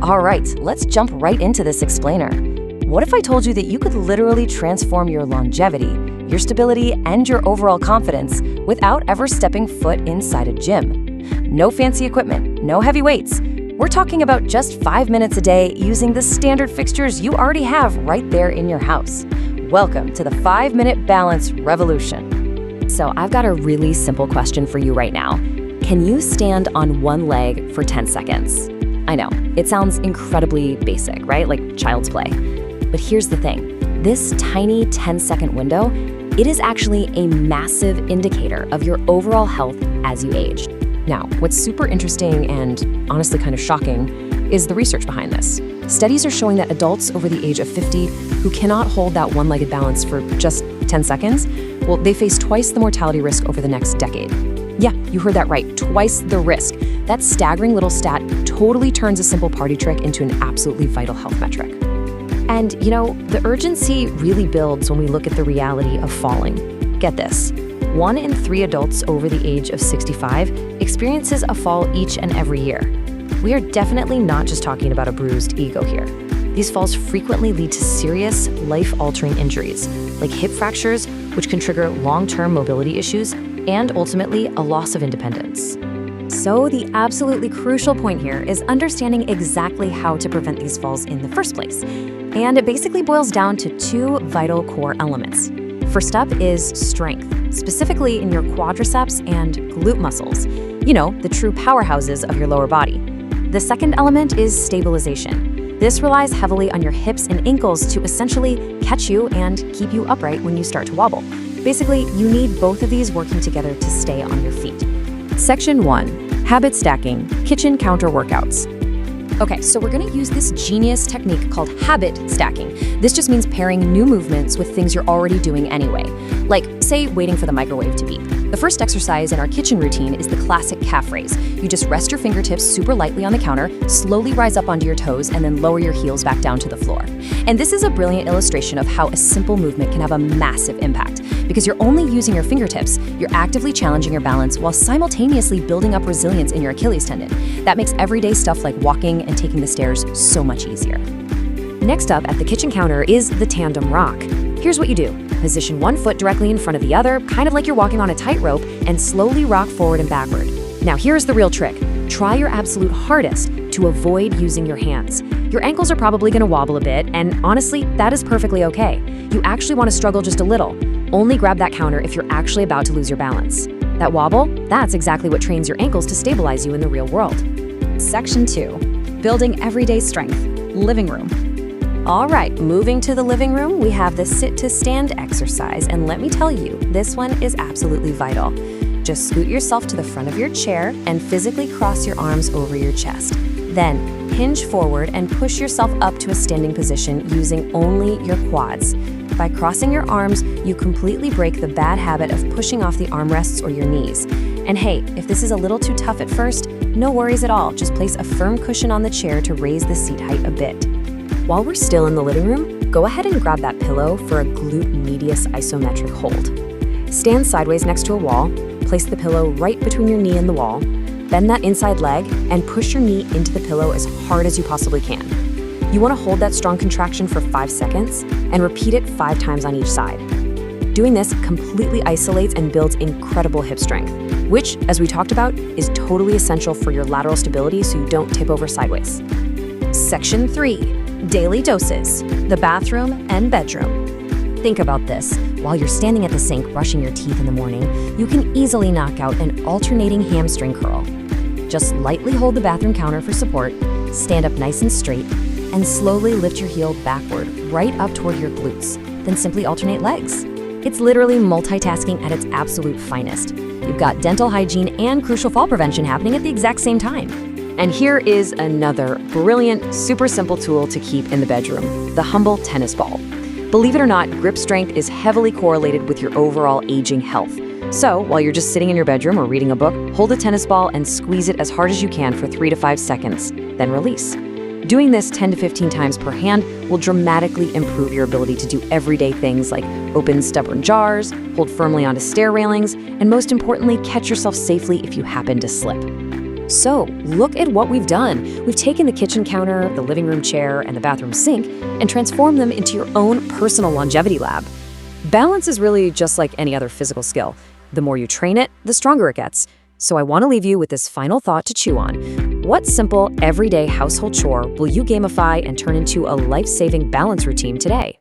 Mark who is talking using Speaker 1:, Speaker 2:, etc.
Speaker 1: All right, let's jump right into this explainer. What if I told you that you could literally transform your longevity, your stability, and your overall confidence without ever stepping foot inside a gym? No fancy equipment, no heavy weights. We're talking about just 5 minutes a day using the standard fixtures you already have right there in your house. Welcome to the 5-Minute Balance Revolution. So I've got a really simple question for you right now. Can you stand on one leg for 10 seconds? I know, it sounds incredibly basic, right? Like child's play. But here's the thing. This tiny 10-second window, it is actually a massive indicator of your overall health as you age. Now, what's super interesting and honestly kind of shocking is the research behind this. Studies are showing that adults over the age of 50 who cannot hold that one-legged balance for just 10 seconds, well, they face twice the mortality risk over the next decade. Yeah, you heard that right, twice the risk. That staggering little stat totally turns a simple party trick into an absolutely vital health metric. And, you know, the urgency really builds when we look at the reality of falling. Get this. 1 in 3 adults over the age of 65 experiences a fall each and every year. We are definitely not just talking about a bruised ego here. These falls frequently lead to serious, life-altering injuries, like hip fractures, which can trigger long-term mobility issues, and ultimately a loss of independence. So the absolutely crucial point here is understanding exactly how to prevent these falls in the first place. And it basically boils down to 2 vital core elements. First up is strength, specifically in your quadriceps and glute muscles. You know, the true powerhouses of your lower body. The second element is stabilization. This relies heavily on your hips and ankles to essentially catch you and keep you upright when you start to wobble. Basically, you need both of these working together to stay on your feet. Section 1, habit stacking, kitchen counter workouts. Okay, so we're gonna use this genius technique called habit stacking. This just means pairing new movements with things you're already doing anyway. Like, say, waiting for the microwave to beep. The first exercise in our kitchen routine is the classic calf raise. You just rest your fingertips super lightly on the counter, slowly rise up onto your toes, and then lower your heels back down to the floor. And this is a brilliant illustration of how a simple movement can have a massive impact. Because you're only using your fingertips, you're actively challenging your balance while simultaneously building up resilience in your Achilles tendon. That makes everyday stuff like walking and taking the stairs so much easier. Next up at the kitchen counter is the Tandem rock. Here's what you do. Position one foot directly in front of the other, kind of like you're walking on a tightrope, and slowly rock forward and backward. Now here's the real trick. Try your absolute hardest to avoid using your hands. Your ankles are probably gonna wobble a bit, and honestly, that is perfectly okay. You actually wanna struggle just a little. Only grab that counter if you're actually about to lose your balance. That wobble, that's exactly what trains your ankles to stabilize you in the real world. Section 2, building everyday strength, living room. All right, moving to the living room, we have the sit to stand exercise, and let me tell you, this one is absolutely vital. Just scoot yourself to the front of your chair and physically cross your arms over your chest. Then hinge forward and push yourself up to a standing position using only your quads. By crossing your arms, you completely break the bad habit of pushing off the armrests or your knees. And hey, if this is a little too tough at first, no worries at all. Just place a firm cushion on the chair to raise the seat height a bit. While we're still in the living room, go ahead and grab that pillow for a glute medius isometric hold. Stand sideways next to a wall, place the pillow right between your knee and the wall, bend that inside leg, and push your knee into the pillow as hard as you possibly can. You want to hold that strong contraction for 5 seconds and repeat it 5 times on each side. Doing this completely isolates and builds incredible hip strength, which, as we talked about, is totally essential for your lateral stability so you don't tip over sideways. Section 3, daily doses, the bathroom and bedroom. Think about this. While you're standing at the sink brushing your teeth in the morning, you can easily knock out an alternating hamstring curl. Just lightly hold the bathroom counter for support, stand up nice and straight, and slowly lift your heel backward, right up toward your glutes. Then simply alternate legs. It's literally multitasking at its absolute finest. You've got dental hygiene and crucial fall prevention happening at the exact same time. And here is another brilliant, super simple tool to keep in the bedroom, the humble tennis ball. Believe it or not, grip strength is heavily correlated with your overall aging health. So, while you're just sitting in your bedroom or reading a book, hold a tennis ball and squeeze it as hard as you can for 3 to 5 seconds, then release. Doing this 10 to 15 times per hand will dramatically improve your ability to do everyday things like open stubborn jars, hold firmly onto stair railings, and most importantly, catch yourself safely if you happen to slip.
Speaker 2: So, look at what we've done. We've taken the kitchen counter, the living room chair, and the bathroom sink and transformed them into your own personal longevity lab. Balance is really just like any other physical skill. The more you train it, the stronger it gets. So I want to leave you with this final thought to chew on. What simple, everyday household chore will you gamify and turn into a life-saving balance routine today?